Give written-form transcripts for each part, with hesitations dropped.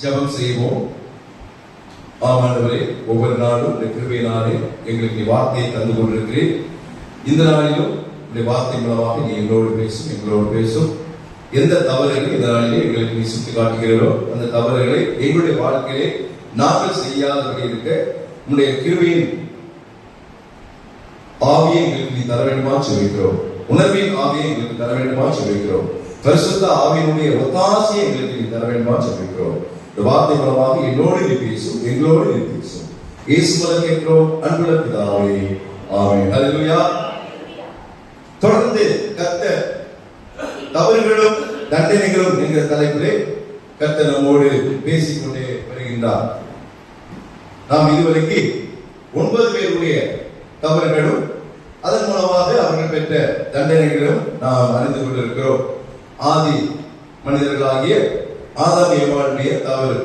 ஜெபம் செய்வோம். ஆமாண்டவரே, ஒவ்வொரு நாளும் இந்த கிருபையினாலே எங்களுக்கு நீ வார்த்தையை தந்து கொண்டிருக்கிறேன். இந்த நாளிலும் இந்த வார்த்தை மூலமாக நீ எங்களோடு பேசும். எந்த தவறுகளை இந்த நாளிலே எங்களுக்கு நீ சுட்டி காட்டுகிறோ அந்த தவறுகளை எங்களுடைய வாழ்க்கையிலே நாங்கள் செய்யாதபடி இருக்க உன்னுடைய கிருபையின் ஆவியை எங்களுக்கு நீ தர வேண்டுமா சொல்லிக்கிறோம். உணர்வின் ஆவியை எங்களுக்கு தர வேண்டுமா சொல்லிக்கிறோம். பரிசுத்த ஆவியினுடைய ஒத்தாசையை எங்களுக்கு நீ தர வேண்டுமா சொல்லிக்கிறோம். இந்த வார்த்தை மூலமாக என்னோடு நீ பேசும், எங்களோடு நீ பேசும். இயேசு மூலம் கேட்கிறோம் அன்புள்ள பிதாவே, ஆமென். ஹல்லேலூயா. தொடர்ந்து கர்த்தர் தவறுகளும் தண்டனைகளும் என்கிற தலைப்பிலே கர்த்தர் நம்மோடு பேசிக்கொண்டே வருகின்றார். நாம் இதுவரைக்கு 9 பேருடைய தவறுகளும் அதன் மூலமாக அவர்கள் பெற்ற தண்டனைகளும் நாம் அறிந்து கொண்டிருக்கிறோம். ஆதி மனிதர்களாகிய ஆதாம் ஏவாளுடைய தவறு,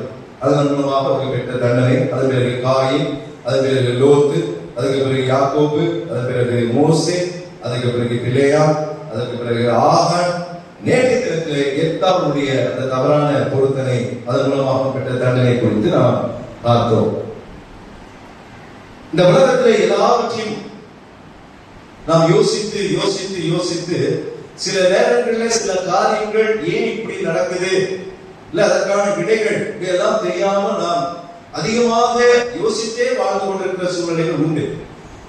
அதன் மூலமாக அவர்கள் பெற்ற தண்டனை, அதன் பிறகு காயின், அதன் பிறகு லோத்து, அதுக்கு பிறகு யாக்கோபு, அதன் பிறகு மோசே, அதுக்கு பிறகு பிலேயாம், அதற்கு பிறகு ஆகான். நேற்றைய தினத்திலே எத்தாவுடைய அந்த தவறான பொருத்தனை, அதன் மூலமாக பெற்ற தண்டனை குறித்து நாம் பார்த்தோம். இந்த உலகத்திலே எல்லாவற்றையும் நாம் யோசித்து யோசித்து யோசித்து சில நேரங்களில் சில காரியங்கள் ஏன் இப்படி நடக்குது, இல்ல அதற்கான விடைகள் இதெல்லாம் தெரியாம நாம் அதிகமாக யோசித்தே வாழ்ந்து கொண்டிருக்கிற சூழ்நிலைகள் உண்டு.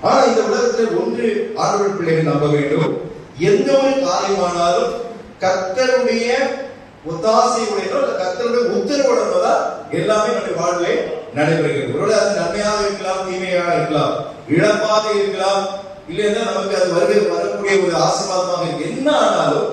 ஆனா இந்த உலகத்தில் ஒன்று ஆண்டவர் பிள்ளைகள் நம்ப வேண்டும். எந்த ஒரு காரியமானாலும் கர்த்தருடைய ஒத்தாசையுடைய கர்த்தருடைய உத்தரவுடன் எல்லாமே நம்முடைய வாழ்விலே நடைபெறுகிறது. ஒருவேளை அது நன்மையாக இருக்கலாம், தீமையாக இருக்கலாம், இழப்பாக இருக்கலாம், இல்லைன்னா நமக்கு அது வரக்கூடிய ஒரு ஆசீர்வாதமாக இருக்கு. என்ன ஆனாலும்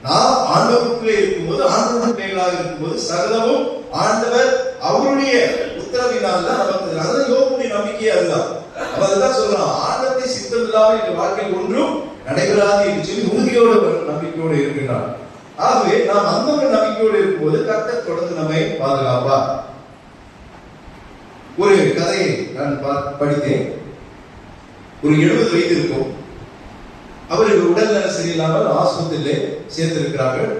நாம் ஆண்டவருக்குள்ளே இருக்கும்போது, ஆண்டவருடைய பிள்ளைகளாக இருக்கும்போது சகலமும் ஆண்டவர் அவருடைய உத்தரவினால் தான் நமக்கு. அதான் யோபுடைய நம்பிக்கையே அதுதான். அவன் அதுதான் சொல்றான், ஆண்டவரை சித்தம் இல்லாமல் இந்த வாழ்க்கையில் ஒன்றும் நடைபெறாது என்று சொல்லி உறுதியோடு நம்பிக்கையோடு இருக்கின்றான். ஆகவே நாம் அந்த ஒரு நம்பிக்கையோடு இருக்கும்போது கர்த்தர் தொடர்ந்து நம்மை பாதுகாப்பார். ஒரு கதையை நான் படித்தேன். ஒரு 70 வயது இருக்கும். அவருக்கு உடல்நல சரியில்லாமல் ஆஸ்பத்திரியிலே சேர்த்திருக்கிறார்கள்.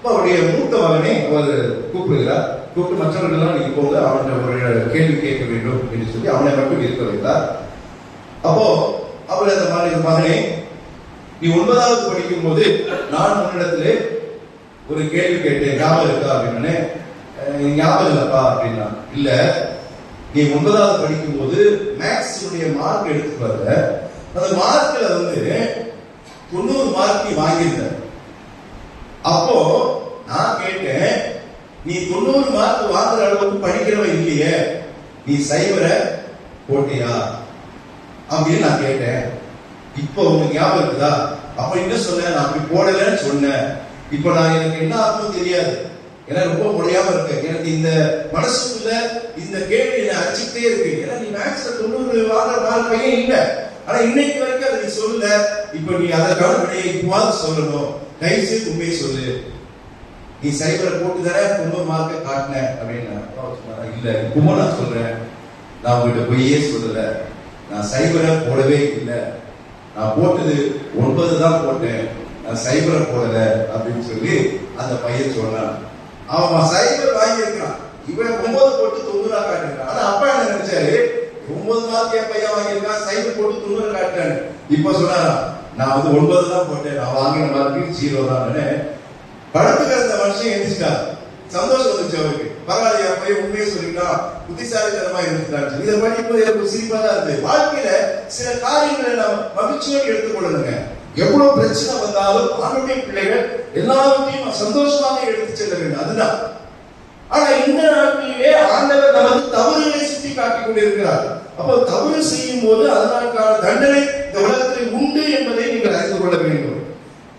அவருடைய மூத்த மகனை அவர் கூப்பிடுகிறார். கூப்பிட்டு மற்றவர்கள்லாம் நீங்க போங்க, அவனை ஒரு கேள்வி கேட்க வேண்டும் என்று சொல்லி அவனை மட்டும் இருக்க வைத்தார். அப்போ அவர் அந்த மகனே, நீ 9வது படிக்கும் போது நான் உன்னிடத்திலே ஒரு கேள்வி கேட்டேன், ஞாபகம் இருக்கா அப்படின்னு. ஞாபகம் இல்லப்பா அப்படின்னா. இல்ல, நீ 9வது படிக்கும் போது மேக்ஸ் மார்க் எடுத்து வரல, அந்த மார்க்ல 90 மார்க் நீ வாங்கியிருந்த. அப்போ நான் கேட்டேன், நீ 90 மார்க் வாங்குற அளவுக்கு படிக்கிறவன் இல்லையே, நீ சைபரை போட்டியா அப்படின்னு நான் கேட்டேன். இப்போ உங்களுக்கு ஞாபகம் இருக்குதா? அப்ப என்ன சொன்ன? நான் அப்படி போடலன்னு சொன்னேன். இப்ப நான் எனக்கு என்ன ஆகும் தெரியாது, ஏன்னா ரொம்ப முடியாம இருக்கு. எனக்கு இந்த மனசுக்குள்ள இந்த கேள்வி என்ன அடிச்சுட்டே இருக்கு. ஏன்னா நீ மேக்ஸ்ல 90 வாங்குற மார்க் பையன் இல்ல, ஆனா இன்னைக்கு வரைக்கும் அதை நீ சொல்லல. இப்ப நீ அதற்கான விடையை இப்போது சொல்லணும், கைசு உண்மையை சொல்லு. நீ சைபரை போட்டு தானே 90 மார்க்க காட்டின அப்படின்னு. இல்ல, இப்பவும் நான் சொல்றேன், நான் உங்ககிட்ட பொய்யே சொல்லல, நான் சைபரை போடவே இல்லை, நான் போட்டது 9 தான் போட்டேன், நான் சைபரை போடல அப்படின்னு சொல்லி அந்த பையன் சொன்னான். அவன் சைபர் வாங்கியிருக்கான், இவன் 9 போட்டு 90 காட்டிருக்கான். ஆனா அப்பா என்ன நினைச்சாரு, 9 மார்க் என் பையன் வாங்கியிருக்கான், சைபர் போட்டு 90 காட்டுறான்னு. இப்ப சொன்னாரா, நான் 9 தான் போட்டேன், நான் வாங்கின மார்க்கு 0 தான். படத்துக்கு அந்த மனுஷன் எழுதிட்டான். சந்தோஷம் வந்துச்சு அவருக்கு. பரவாயில்ல, என் பையன் உண்மையை சொல்லிட்டான், புத்திசாலித்தனமா இருந்துட்டான். இதை படிக்கும்போது எனக்கு சிரிப்பா தான் இருந்தது. வாழ்க்கையில சில காரியங்களை நாம் மகிழ்ச்சியோடு எடுத்துக்கொள்ளணுங்க. எவ்வளவு பிரச்சனை வந்தாலும் ஆண்டவருடைய பிள்ளைகள் எல்லாவற்றையும் சந்தோஷமாக எடுத்து செல்ல வேண்டும், அதுதான். ஆனா இந்த நாட்களிலே ஆண்டவர் நமக்கு தவறுகளை சுட்டி காட்டிக் கொண்டிருக்கிறார். அப்போ தவறு செய்யும் போது அதற்கான தண்டனை இந்த உலகத்தில் உண்டு என்பதை நீங்கள் அறிந்து கொள்ள வேண்டும்.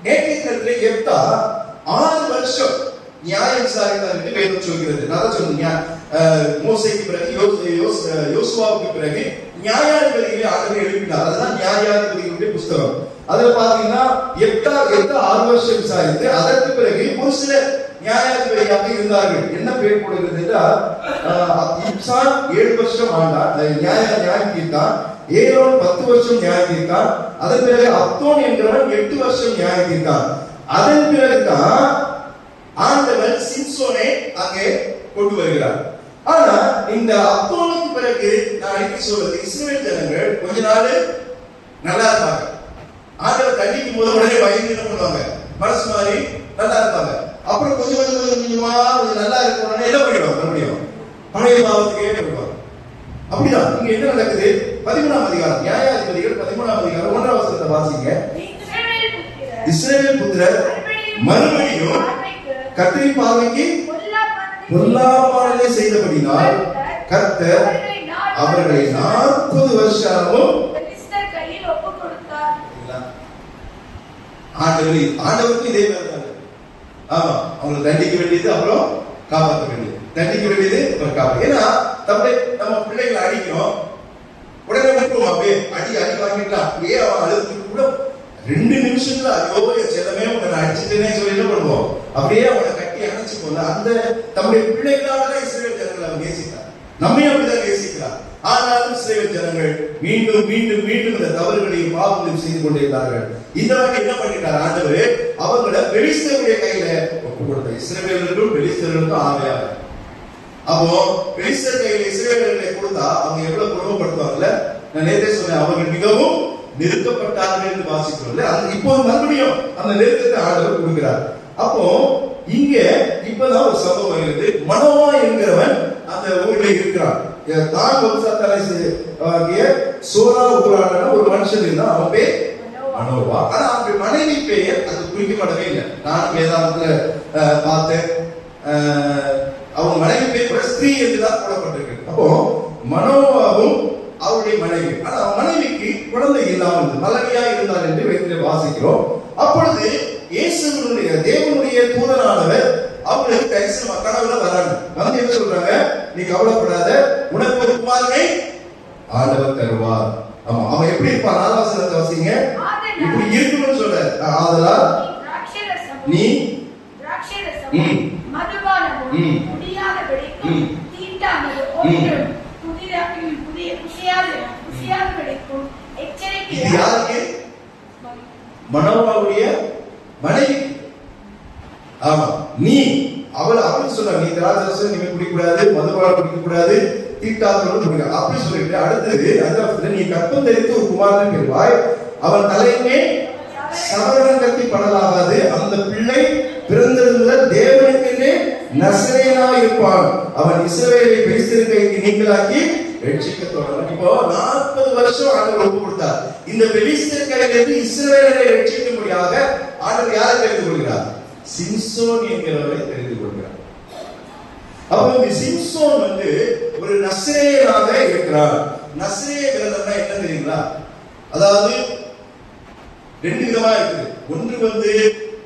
நேற்றைய தினத்திலே எப்தா 6 வருஷம் நியாயம் விசாரித்தார் என்று வேதம் சொல்கிறது. நான் சொன்னீங்க, மோசேக்கு பிறகு யோசுவாவுக்கு பிறகு நியாயாதிபதிகளை ஆண்டவர் எழுப்பினார். அதுதான் நியாயாதிபதிகளுடைய புஸ்தகம். அதுல பாத்தீங்கன்னா எப்தா 6 வருஷம் விசாரித்து அதற்கு பிறகு ஒரு சில நியாயாதிபதியாக இருந்தார்கள். என்ன பேர் போடுகிறது என்றால், இப்சான் 7 வருஷம் ஆண்டார், நியாயம் தீர்த்தான். ஏரோன் 10 வருஷம் நியாயம் தீர்த்தான். அதன் பிறகு அப்தோன் என்கிறவன் 8 வருஷம் நியாயம் தீர்த்தான். அதன் பிறகுதான் ஆண்டவர் சிம்சோனை அங்கே கொண்டு வருகிறார். ஆனா இந்த அப்போலுக்கு பிறகு நான் அடிக்கடி சொல்றது, இஸ்ரவேல் ஜனங்கள் கொஞ்ச நாள் நல்லா இருப்பாங்க. ஆண்டவர் தண்டிக்கும் போது உடனே பயந்து என்ன பண்ணுவாங்க, மனசு மாதிரி நல்லா இருப்பாங்க. அப்புறம் கொஞ்சம் கொஞ்சமா கொஞ்சம் நல்லா இருக்கணும்னா என்ன பண்ணிடுவாங்க, மறுபடியும் பழைய பாவத்துக்கே போயிடுவாங்க. அப்படிதான் இங்க என்ன நடக்குது? 13ஆம் அதிகாரம், நியாயாதிபதிகள் 13ஆம் அதிகாரம் 1ஆம் வசனத்தை வாசிங்க. இஸ்ரவேல் புத்திரர் மறுபடியும் கர்த்தரின் பார்வைக்கு பொல்லாப்பானதை செய்தபடினால் கர்த்தர் அவர்களை 40 வருஷமும் ஆண்டவருக்கு இதே மாதிரி தான். ஆமா, அவங்களை தண்டிக்க வேண்டியது அப்புறம் காப்பாற்ற வேண்டியது, தண்டிக்க வேண்டியது அப்புறம் காப்பாற்ற. ஏன்னா நம்ம பிள்ளைகளை அடிக்கிறோம், உடனே விட்டுருவோம், அப்படியே அடி வாங்கிக்கலாம். அப்படியே அவன் அழுதுக்கு கூட 2 நிமிஷத்துல ஐயோ செல்லமே உன்னை அடிச்சுட்டேனே சொல்லி என்ன பண்ணுவோம், அப்படியே அவனை கட்டி அணைச்சு போல. அந்த தம்முடைய பிள்ளைகளால இஸ்ரவேல் ஜனங்களை அவன் நேசித்தார், நம்மையும் அப்படிதான் நேசிக்கிறார். ஆனாலும் இஸ்ரவேல் ஜனங்கள் மீண்டும் மீண்டும் மீண்டும் இந்த தவறுகளையும் பாவங்களையும் செய்து கொண்டிருந்தார்கள். இந்த வகை என்ன பண்ணிட்டார் ஆண்டவர், அவங்களை பெலிஸ்தருடைய கையில ஒப்பு கொடுத்தார். இஸ்ரவேலர்களும் பெலிஸ்தர்களுக்கும் ஆவையாக. அப்போ பெலிஸ்தர் கையில இஸ்ரவேலர்களை கொடுத்தா அவங்க எவ்வளவு கொடுமைப்படுத்துவாங்கல்ல. நான் நேரே சொன்னேன், அவர்கள் மிகவும் நெருக்கப்பட்டார்கள் என்று வாசிக்கிறோம்ல. இப்போ மறுபடியும் அந்த நெருக்கத்தை ஆண்டவர் கொடுக்கிறார். அப்போ இங்க இப்பதான் ஒரு சம்பவம் வருகிறது. மனோவா என்கிறவன் அந்த ஊரில் இருக்கிறான். தான் வம்சத்தாரை சோரா ஊரான ஒரு மனுஷன் இருந்தான், அவன் பேர் மனோவா. ஆனா அவனுடைய மனைவி பெயர் அது குறிக்கப்படவே இல்லை. நான் வேதாந்தத்துல பார்த்தேன், அவங்க மனைவி பெயர் கூட ஸ்திரீ என்றுதான் போடப்பட்டிருக்கு. அப்போ மனோவாவும் அவருடைய மனைவி, ஆனா மனைவிக்கு குழந்தை இல்லாமல் மலடியா இருந்தார் என்று வேதத்திலே வாசிக்கிறோம். அப்பொழுது இயேசுவினுடைய தேவனுடைய தூதனானவர் அவங்களுக்கு தரிசனம் கனவுல வராங்க. வந்து என்ன சொல்றாங்க, நீ கவலைப்படாத, உனக்கு ஒரு குமாரனை ஆண்டவர் தருவார். ஆமா, அவன் எப்படி இருப்பான்? 4ஆம் வசனத்தை வாசிங்க. இப்படி இருக்கணும்னு சொல்ற. ஆதலால் நீ மனோவாவுடைய மனைவி. ஆமா, நீ அவளுக்கு சொல்ற, நீ திராட்சரசம் நீ குடிக்கூடாது, மதுபானம் குடிக்கக்கூடாது, தீட்டாத்தோடு குடிக்க அப்படி சொல்லிட்டு அடுத்தது 5ஆம் நீ கற்பம் தரித்து ஒரு குமாரனை பெறுவாய், அவன் தலையிலே சவரன் கத்தி படலாகாது, அந்த பிள்ளை பிறந்திருந்த தேவனுக்கென்றே நசரேயனாய் இருப்பான், அவன் இஸ்ரவேலை பெலிஸ்தரின் கைக்கு நீங்களாக்கி ரட்சிக்க தொடங்கும். இப்போ 40 வருஷம் ஆண்டவர் ஒப்பு கொடுத்தார். இந்த பெலிஸ்தர் கையிலிருந்து இஸ்ரவேலை ரட்சிக்கும்படியாக ஆண்டவர் யாரை தெரிந்து கொள்கிறார்? சிம்சோன் என்கிறவரை தெரிந்து கொள்கிறார். அப்போ இந்த சிம்சோன் ஒரு நசரேயனாக இருக்கிறார். நசரேய விரதம்னா என்ன தெரியுங்களா? அதாவது 2 விதமா இருக்குது. ஒன்று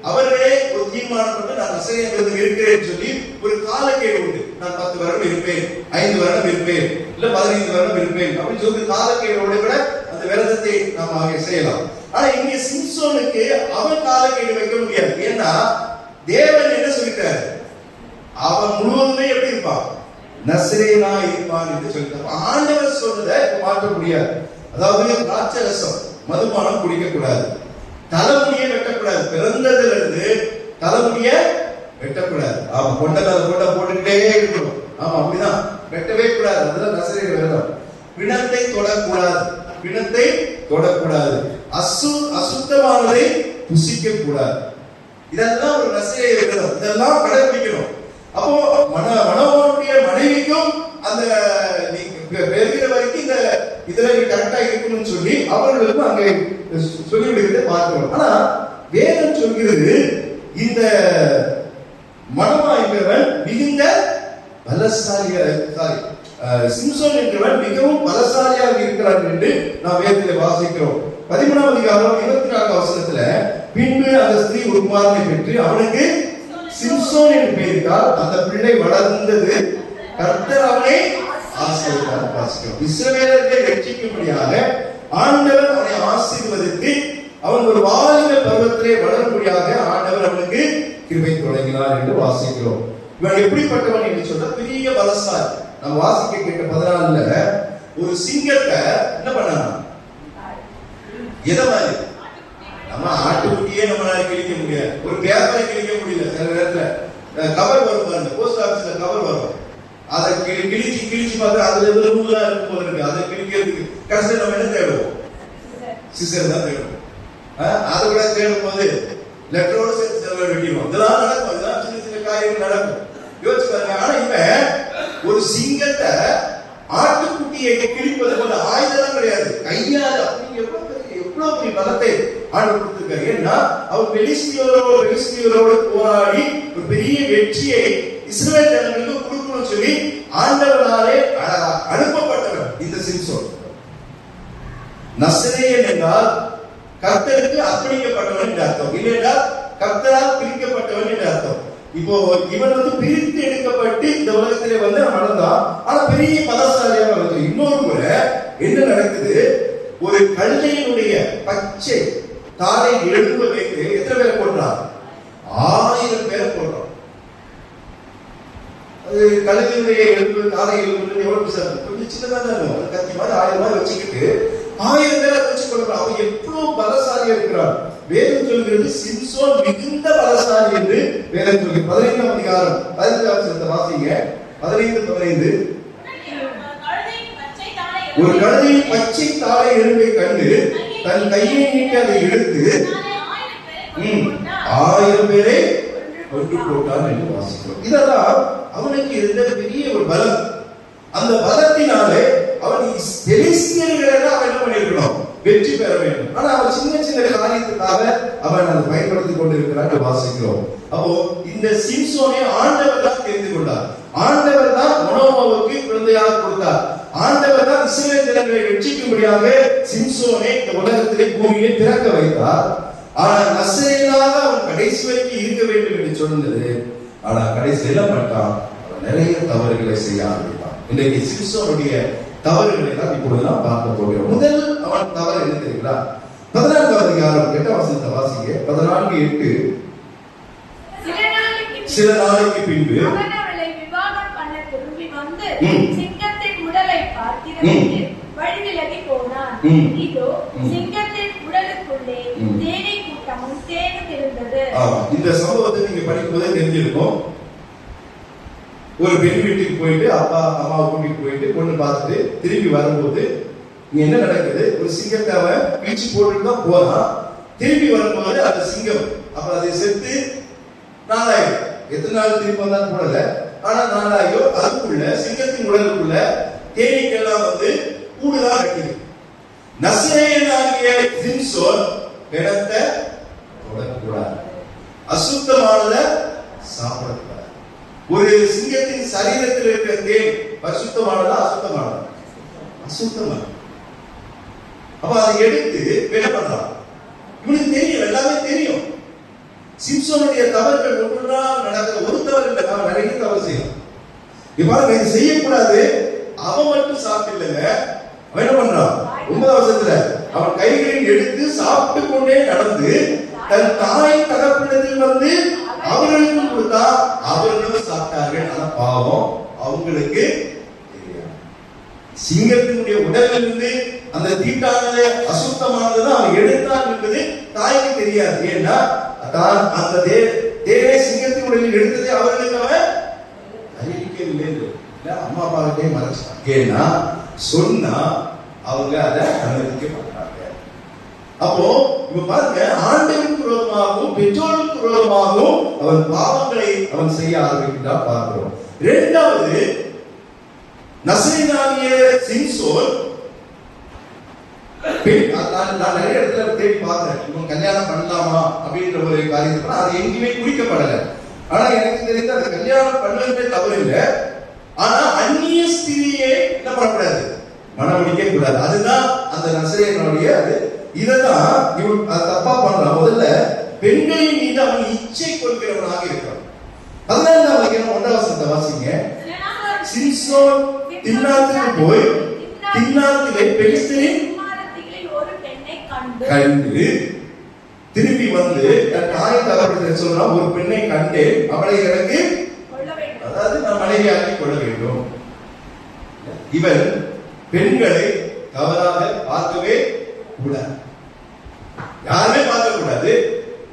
அவர்களே ஒரு தீர்மானம் பண்ணி நான் நசரேய விரதம் இருக்கிறேன்னு சொல்லி ஒரு காலக்கெடு உண்டு. நான் 10 வருடம் இருப்பேன், 5 வருடம் இருப்பேன், இல்ல 15 வருடம் இருப்பேன் அப்படின்னு சொல்லி காலக்கெடோட கூட அந்த விரதத்தை நாம் செய்யலாம். ஆனா இங்க சிம்சோனுக்கு அவன் காலக்கெடு வைக்க முடியாது. ஏன்னா தேவன் என்ன சொல்லிட்டாரு, அவன் முழுவதுமே எப்படி இருப்பான், நசரேயனா இருப்பான் என்று சொல்லிட்டார். ஆண்டவர் சொன்னதை மாற்ற முடியாது. அதாவது திராட்சரசம் மதுபானம் குடிக்க கூடாது, தலைமுடியை வெட்டக்கூடாது, பிறந்ததுல இருந்து தலைமுடிய வெட்டக்கூடாது. ஆமா, கொண்ட போட்டுக்கிட்டே இருக்கணும். ஆமா, அப்படிதான், வெட்டவே கூடாது. அதுதான் நசரேய விரதம். பிணத்தை தொடக்கூடாது, பிணத்தை தொடக்கூடாது, அசுத்தமானதை புசிக்க கூடாது. இதெல்லாம் ஒரு நசரேய விரதம். இதெல்லாம் கடைபிடிக்கணும். அப்போ மனோவாவுடைய மனைவிக்கும் அந்த பெறுகிற வரைக்கும் இந்த இதுல கரெக்டா இருக்கணும்னு சொல்லி அவர்களுக்கும் அங்கே சொல்லிவிடுகிறதை பார்க்கிறோம். ஆனா வேதம் சொல்கிறது, இந்த மனோவா என்பவன் மிகுந்த சிம்சோன் என்பவன் மிகவும் பலசாலியாக இருக்கிறார் என்று நாம் வேதத்தில் வாசிக்கிறோம். 13ஆம் அதிகாரம் 24ஆம் வசனத்துல, பின்பு அந்த ஸ்திரீ ஒரு குமாரனை பெற்று அவனுக்கு சிம்சோன் என்று பெயரிட்டார், அந்த பிள்ளை வளர்ந்தது, கர்த்தர் அவனை ஆசீர்வதித்தார். வாசிக்கிறோம். இஸ்ரவேலர்களை ரட்சிக்கும்படியாக ஆண்டவர் அவனை ஆசீர்வதித்து அவன் ஒரு வாலிப பருவத்திலே வளரும்படியாக ஆண்டவர் அவனுக்கு கிருபை தொடங்கினார் என்று வாசிக்கிறோம். இவன் எப்படிப்பட்டவன் என்று சொன்ன பெரிய பலசாலி. நம்ம வாசிக்க கேட்ட 14ல ஒரு சிங்கத்தை என்ன பண்ணானா, எதை மாதிரி நம்ம ஆட்டுக்குட்டியே நம்மளால கிழிக்க முடியாது, ஒரு பேப்பரை கிழிக்க முடியல. சில நேரத்துல கவர் வரும் பாருங்க, போஸ்ட் ஆபீஸ்ல கவர் வரும், பார்த்தா அதுல எல்லாம் இருக்கும் போது இருக்கு. அதை பிரிக்கிறதுக்கு கடைசியில் நம்ம என்ன தேடுவோம்? சிசர் தான் தேடுவோம். அதை விட தேடும் போது லெட்டரோடு சேர்த்து செலவு வெட்டிடுவோம். இதெல்லாம் நடக்கும். இதெல்லாம் சின்ன சின்ன காரியங்கள் நடக்கும். யோசிச்சு பாருங்க. ஆனா இவன் ஒரு சிங்கத்தை ஆட்டுக்குட்டியை கிழிப்பது போல ஆயுதம் கிடையாது, கையால் அப்படி எவ்வளவு பெரிய பலத்தை ஆண்டு கொடுத்திருக்காரு. ஏன்னா அவர் பெலிஸ்தியரோடு போராடி ஒரு பெரிய வெற்றியை இஸ்ரவேல் ஜனங்களுக்கு கொடுக்கணும்னு சொல்லி ஆண்டவராலே அனுப்பப்பட்டவர் இந்த சிம்சோன். நசரேயன் என்றால் கர்த்தருக்கு அர்ப்பணிக்கப்பட்டவன் என்று அர்த்தம், இல்லையா கர்த்தரால் பிரிக்கப்பட்டவன் என்று அர்த்தம். இப்போ இவன் பிரித்து எடுக்கப்பட்டு இந்த உலகத்திலே நடந்தான். ஆனா பெரிய பலசாலியாக இருக்கு. இன்னொரு முறை என்ன நடக்குது? ஒரு கழுதையினுடைய பச்சை தாரை எழும்ப வைத்து எத்தனை பேரை போடுறான்? 1000 பேரை போடுறான். அது கழுதையினுடைய எழுப்பு தாரை எழுப்பு எவ்வளவு கொஞ்சம் சின்னதாக தான் இருக்கும். கத்தி மாதிரி 1000 மாதிரி வச்சுக்கிட்டு 1000 பேரை வச்சு கொடுக்கிறான். அவன் எவ்வளவு பலசாலியா இருக்கிறான். வேதம் சொல்கிறது சிம்சோன் மிகுந்த பலசாலி என்று வேதம் சொல்கிறது. 15ஆம் அதிகாரம் 15ஆம் வசனத்தை வாசிங்க. 15:15. ஒரு கழுதையின் பச்சை தாழை எறும்பை கண்டு தன் கையை நீட்டி அதை எடுத்து 1000 பேரை கொண்டு போட்டான் என்று வாசிக்கிறோம். இதெல்லாம் அவனுக்கு இருந்த பெரிய ஒரு பலம். அந்த பலத்தினாலே அவன் பெலிஸ்தியர்களை அவன் என்ன பண்ணிருக்கணும்? வெற்றி பெற வேண்டும். ஆனா அவன் சின்ன சின்ன காரியத்துக்காக அவன் அதை பயன்படுத்திக் கொண்டிருக்கிறான் வாசிக்கிறோம். அப்போ இந்த சிம்சோனை ஆண்டவர் தான் தெரிந்து கொண்டார். ஆண்டவர் தான் மனோவாவுக்கு குழந்தையாக கொடுத்தார். ஆண்டவர் தான் இஸ்ரவேல் ஜனங்களை ரட்சிக்கும்படியாக சிம்சோனை இந்த உலகத்திலே பூமியை திறக்க வைத்தார். ஆனா நசரேயனாக அவன் கடைசி வரைக்கும் இருக்க வேண்டும் என்று சொன்னது. ஆனா கடைசியில் என்ன பண்ணிட்டான்? அவன் நிறைய தவறுகளை செய்ய ஆரம்பித்தான். இன்றைக்கு சிம்சோனுடைய தவறுகளை தான் இப்பொழுது நாம் பார்க்க போகிறோம். முதல் அவன் தவறு என்ன தெரியுங்களா? 14ஆம் அதிகாரம் 8ஆம் வசனத்தை வாசிங்க. 14:8. சில நாளைக்கு பின்பு விவாகம் பண்ண திரும்பி வந்து சிங்கத்தின் உடலை பார்க்கிறதற்கு வழி விலகி போனான். இதோ சிங்கத்தின் உடலுக்குள்ளே தேனீ கூட்டமும் தேனும் இருந்தது. இந்த சம்பவத்தை நீங்க படிக்கும் போதே தெரிஞ்சிருக்கும். ஒரு பெண் வீட்டுக்கு போயிட்டு அப்பா அம்மாவை கூட்டிட்டு போயிட்டு பொண்ணு பார்த்துட்டு திரும்பி வரும்போது இங்க என்ன நடக்குது? ஒரு சிங்கத்தை அவன் பிடிச்சு போட்டுட்டு தான் போறான். திரும்பி வரும்போது அந்த சிங்கம் அப்ப அதை செத்து நாளாயிரம். எத்தனை நாள் திரும்பி வந்தாலும் போடல. ஆனா நாளாயிரம் அதுக்குள்ள சிங்கத்தின் உடலுக்குள்ள தேனீக்கெல்லாம் கூடுதலா கட்டிது. நசரேயனாகிய சிம்சோன் இடத்தை தொடக்கூடாது, அசுத்தமானத சாப்பிடக்கூடாது. ஒரு சிங்கத்தின் சரீரத்தில் இருக்கிற தேன் பரிசுத்தமானதா அசுத்தமானதா? அசுத்தமான. அப்ப அதை எடுத்து என்ன பண்றான்? இவனுக்கு தெரியும், எல்லாமே தெரியும். சிம்சோனுடைய தவறுகள் ஒன்றா நடக்கிற ஒரு தவறு இல்லை, அவன் நிறைய தவறு செய்யலாம். இப்ப இது செய்யக்கூடாது. அவன் மட்டும் சாப்பிடலங்க, அவன் என்ன பண்றான்? 9ஆம் வசனத்துல அவன் கைகளில் எடுத்து சாப்பிட்டு கொண்டே நடந்து தன் தாய் தகப்பனிடத்தில் அவர்களுக்கு கொடுத்தா அவர்களும் சாப்பிட்டார்கள். ஆனா பாவம் அவங்களுக்கு தெரியாது. சிங்கத்தினுடைய உடலிலிருந்து அந்த தீட்டானது அசுத்தமானது அவன் எடுத்தான் என்பது தாய்க்கு தெரியாது. ஏன்னா தான் அந்த தேவை சிங்கத்தின் உடலில் எடுத்ததை அவர்களுக்கு அவன் அறிவிக்கவில்லை. அம்மா அப்பாவுக்கே மறைச்சான். ஏன்னா சொன்னா அவங்க அதை அனுமதிக்க மாட்டாங்க. அப்போ இப்ப பாருங்க, ஆண்டவருக்கு விரோதமாகவும் பெற்றோருக்கு விரோதமாகவும் அவன் பாவங்களை அவன் செய்ய ஆரம்பிக்கின்றான் பார்க்கிறோம். இரண்டாவது, நசரேயனாகிய சிம்சோன் நான் நிறைய இடத்துல தேடி பார்த்தேன், இவன் கல்யாணம் பண்ணலாமா அப்படின்ற ஒரு காரியத்தை அது எங்கேயுமே குறிக்கப்படல. ஆனா எனக்கு தெரிந்த அந்த கல்யாணம் பண்ணுறதே தவறு இல்லை. ஆனா அந்நிய ஸ்திரியை என்ன பண்ணக்கூடாது? மனம் முடிக்க கூடாது. அதுதான் அந்த நசரேயனுடைய அது. இததான் இவன் தப்பா பண்றான். முதல்ல பெண்களின் மீது அவன் இச்சை கொள்கிறவனாக இருக்கிறான். 14ஆம் அதிகாரம் 1ஆம் வசனத்தை வாசிங்க. சிம்சோன் திம்னாத்துக்கு போய் திம்னாத்திலே பெலிஸ்தரின் ஒரு பெண்ணை கண்டு திரும்பி வந்து தன் தாய் தகப்பனிடத்தில் சொல்றான், ஒரு பெண்ணை கண்டேன், அவளை எனக்கு அதாவது நான் மனைவியாக்கி கொள்ள வேண்டும். இவன் பெண்களை தவறாக பார்க்கவே கூடாது, யாருமே பார்க்க கூடாது.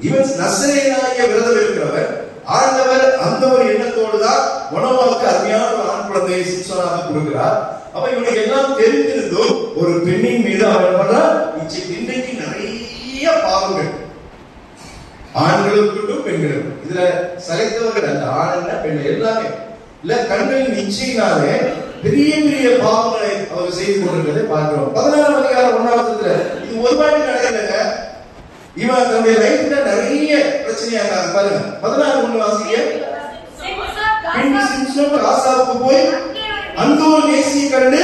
இவன் நசரேயனாகிய விரதம் இருக்கிறவர். ஆண்டவர் அந்த ஒரு எண்ணத்தோடு தான் மனோவாவுக்கு அருமையான ஒரு ஆண் குழந்தை குழந்தையை சிம்சோனாக கொடுக்கிறார். அப்ப இவனுக்கு எல்லாம் தெரிந்திருந்தும் ஒரு பெண்ணின் மீது அவன் பண்றான். இன்றைக்கு நிறைய பாவங்கள், ஆண்களுக்கும் பெண்களுக்கும், இதுல சளைத்தவர்கள் அல்ல, ஆண் பெண் எல்லாமே இல்ல, கண்களின் இச்சையினாலே பெரிய பெரிய பாவங்களை அவர் செய்து கொண்டிருக்கிறதை பார்க்கிறோம். 16ஆம் அதிகாரம் 1ஆம் வசனத்துல இது ஒரு வாட்டி நடக்கலங்க, இவன் தன்னுடைய லைஃப்ல நிறைய பிரச்சனையாக பாருங்க. 16:1 வாசிங்க. சிம்சோன் காசாவுக்கு போய் அங்க ஒரு வேசியை கண்டு,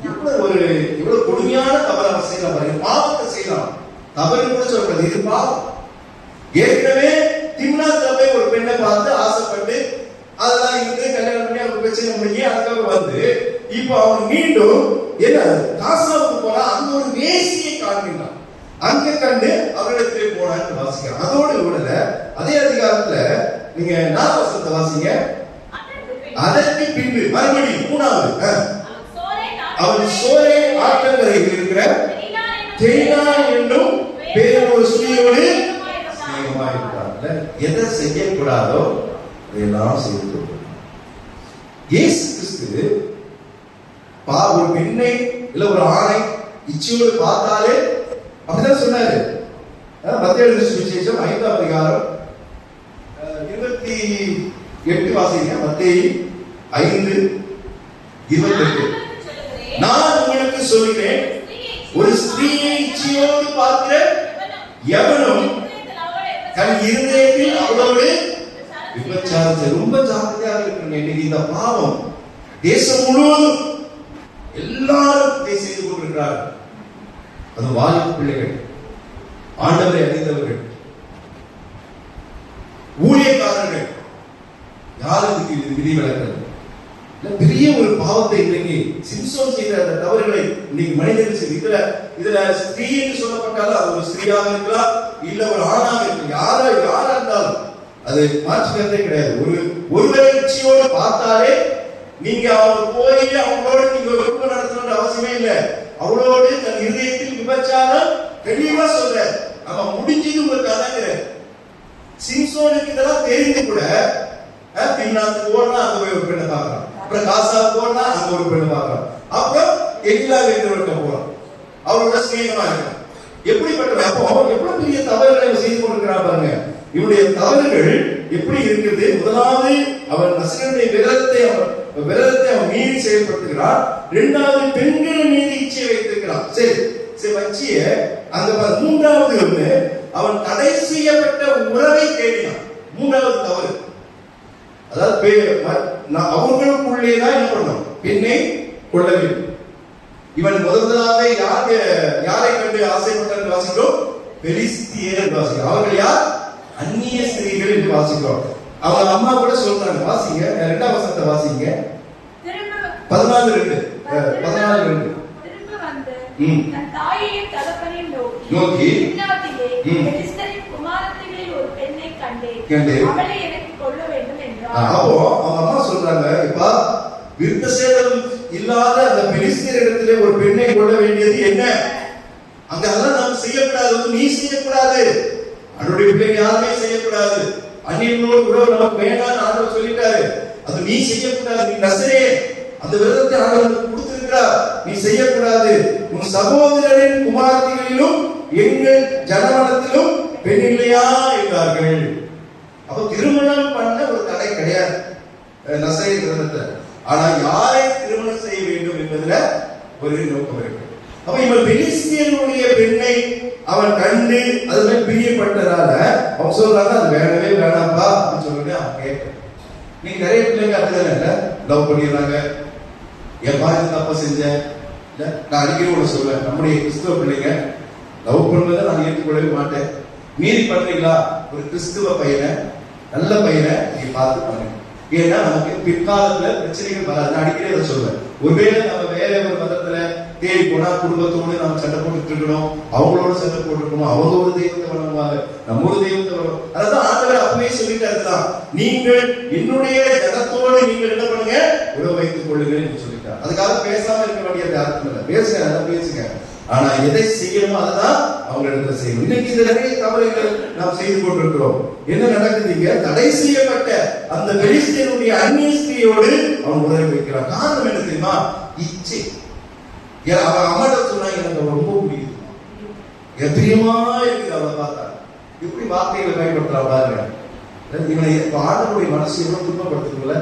இவ்வளவு கொடுமையான தவறு அவன் செய்யலாம் பாருங்க. பாவத்தை செய்யலாம், தவறு கூட சொல்றது, இது பாவம். ஏற்கனவே திம்னாத்துல போய் ஒரு பெண்ணை பார்த்து ஆசைப்பட்டு அதெல்லாம் இருந்து கல்யாணம் பண்ணி அவங்க பிரச்சனை முடிஞ்சு அதுக்காக வந்து இப்ப அவன் மீண்டும் என்ன காசாவுக்கு போனா அங்க ஒரு வேசியை காண்கின்றான். அங்க கண்டு அவரிடத்திலே போனான்னு வாசிக்கிறான். அதோடு விடல, அதே அதிகாரத்துல நீங்க 4 வசனத்தை வாசிங்க. அதற்கு பின்பு மறுபடியும் 3வது அவன் சோரே ஆற்றங்கரையில் இருக்கிற தெய்னா என்னும் பேரொரு ஸ்திரீயோடு ஸ்நேகமாயிருக்கிறார். எதை செய்யக்கூடாதோ அதையெல்லாம் செய்து கொண்டிருக்கிறார். இயேசு கிறிஸ்து ஒரு பெண்ணை இல்ல ஒரு ஆணை இச்சையோடு பார்த்தாலே அப்படிதான் சொன்னாரு. மத்தேயு எழுதின சுவிசேஷம் 5ஆம் அதிகாரம் 28 வாசிங்க. மத்தேயு 5:28. நான் உங்களுக்கு சொல்கிறேன், ஒரு ஸ்திரீயை இச்சையோடு பார்க்கிற எவனும் தன் இருதயத்தில் அவளோடு விபச்சாரம். ரொம்ப ஜாக்கிரதையாக இருக்கணும். இன்னைக்கு இந்த பாவம் தேசம் முழுவதும் எல்லாரும் இதை செய்து கொண்டிருக்கிறார்கள். அது வாலிப பிள்ளைகள், ஆண்டவரை அறிந்தவர்கள், ஊழியக்காரர்கள், யாருக்கு விதிவிலக்கல். பெரிய ஒரு பாவத்தை இன்றைக்கு சிம்சோன் செய்த அந்த தவறுகளை இன்னைக்கு மனிதர்கள் செய்து, இதுல ஸ்திரீ என்று சொல்லப்பட்டாலும் அது ஒரு ஸ்திரீயாக இருக்கலாம், இல்ல ஒரு ஆணாக இருக்கலாம், யாரா இருந்தாலும் அது மாற்றுக்கிறதே கிடையாது. ஒருவரை இச்சையோடு பார்த்தாலே நீங்க அவங்க போய் அவங்களோட நீங்க விருப்ப நடத்தணும்ன்ற அவசியமே இல்லை. அவளோடு தன் இருதயத்தில் விபச்சாரம் தெளிவா சொல்ற, அவன் முடிஞ்சது உங்களுக்கு அதாங்கிற. சிம்சோனுக்கு இதெல்லாம் தெரிந்து கூட திம்னாத்துக்கு ஓடனா அங்க போய் ஒரு பெண்ணை பார்க்கலாம், அப்புறம் காசாவுக்கு ஓடனா அங்க ஒரு பெண்ணை பார்க்கலாம், அப்புறம் எல்லா வீட்டவர்கிட்ட போறான், அவரோட ஸ்நேகமா இருக்கான். எப்படிப்பட்ட அப்போ எவ்வளவு பெரிய தவறுகளை செய்து கொண்டிருக்கிறான் பாருங்க. இவனுடைய தவறுகள் எப்படி இருக்குது? முதலாவது அவன் நசரேயனுடைய விரதத்தை அவன் மீறி செயல்படுத்துகிறான். இரண்டாவது பெண்கள் மீது இச்சை வைத்திருக்கிறான். சரி வச்சிய அந்த 3வது ஒண்ணு, அவன் தடை செய்யப்பட்ட உறவை தேடினான். 3வது தவறு, அதாவது அவர்களுக்குள்ளேதான் என்ன பண்ணணும், பெண்ணை கொள்ள வேண்டும். இவன் முதலாக யாரை கண்டு ஆசைப்பட்டான் வாசிக்கிறோம்? பெலிஸ்தியர் என்று வாசிக்கிறோம். அவர்கள் யார்? அந்நிய ஸ்திரீகள் என்று வாசிக்கிறோம். அவங்க அம்மா கூட சொல்றாங்க, வாசிங்க 2ஆம் வசனத்தை வாசிங்க. 14:2 14:2. திரும்ப வந்து தன் தாயையும் தகப்பனையும் நோக்கி திம்னாத்திலே பெலிஸ்தரின் குமாரத்திகளில் ஒரு பெண்ணை கண்டேன், அவளை எனக்கு கொள்ள வேண்டும் என்றார். அப்போ அவங்க அம்மா சொல்றாங்க, இப்ப விருத்த சேதனம் இல்லாத அந்த பெலிஸ்தர் இடத்திலே ஒரு பெண்ணை கொள்ள வேண்டியது என்ன? அங்க அதெல்லாம் நாம் செய்யக்கூடாது, நீ செய்யக்கூடாது, அவருடைய பிள்ளைங்க யாருமே செய்யக்கூடாது, அந்நியனோடு உறவு நமக்கு வேண்டாம்னு ஆண்டவர் சொல்லிட்டாரு. அது நீ செய்யக்கூடாது, நீ நசரேயன், அந்த விரதத்தை ஆண்டவர் கொடுத்திருக்கிறார், நீ செய்யக்கூடாது. உன் சகோதரரின் குமாரத்திகளிலும் எங்கள் ஜனமனத்திலும் பெண் இல்லையா என்றார்கள். அப்ப திருமணம் பண்ண ஒரு தடை கிடையாது நசரேயன் விரதத்துல. ஆனா யாரை திருமணம் செய்ய வேண்டும் என்பதுல ஒரு நோக்கம் இருக்கு. அப்ப இவன் பெலிஸ்தியனுடைய பெண்ணை அவன் கண்டு அதுல பிரியப்பட்டதால அவன் சொல்றாங்க, அது வேணவே வேணாம்பா அப்படின்னு சொல்லிட்டு அவன் கேட்க. நீங்க நிறைய பிள்ளைங்க அப்படிதானே இல்ல, லவ் பண்ணிடுறாங்க, என் பாதி தப்பா செஞ்சேன். நான் அடிக்கடி ஒண்ணு சொல்லுவேன், நம்முடைய கிறிஸ்துவ பிள்ளைங்க லவ் பண்ணுவதை நான் ஏற்றுக்கொள்ளவே மாட்டேன். மீறி பண்றீங்களா? ஒரு கிறிஸ்துவ பையனை, நல்ல பையனை நீங்க பார்த்து பண்ணுங்க. ஏன்னா நமக்கு பிற்காலத்துல பிரச்சனைகள் வராது. நான் அடிக்கடி அதை சொல்லுவேன். ஒருவேளை நம்ம வேற ஒரு மதத்துல தேடி போனா குடும்பத்தோடு நம்ம சண்டை போட்டுட்டு இருக்கணும், அவங்களோட சண்டை போட்டுருக்கணும், அவங்க ஒரு தெய்வத்தை வணங்குவாங்க, நம்ம ஒரு தெய்வத்தை வணங்குவோம். அதான் ஆண்டவர் அப்பவே சொல்லிட்டாருதான், நீங்கள் என்னுடைய ஜனத்தோடு நீங்கள் என்ன பண்ணுங்க, உறவு வைத்துக் கொள்ளுங்கள் என்று சொல்லிட்டார். அதுக்காக பேசாம இருக்க வேண்டிய அர்த்தம் இல்லை, பேசுங்க, நல்லா பேசுங்க. ஆனா எதை செய்யணுமோ அதுதான் அவங்க இடத்துல செய்யணும். இன்னைக்கு இந்த நிறைய தவறுகள் நாம் செய்து கொண்டிருக்கிறோம். என்ன நடக்குதுங்க? தடை செய்யப்பட்ட அந்த பெலிஸ்தீனுடைய அந்நிய ஸ்திரியோடு அவன் உறவு வைக்கிறான். காரணம் என்ன தெரியுமா? இச்சை. அவன் அம்மாட்ட சொன்னா எனக்கு ரொம்ப பிடிக்குது, எத்திரியமா இருக்குது அவளை பார்த்தா. எப்படி வார்த்தைகளை பயன்படுத்துறா பாருங்க. இவனை ஆண்டவருடைய மனசு எவ்வளவு துன்பப்படுத்துறதுல.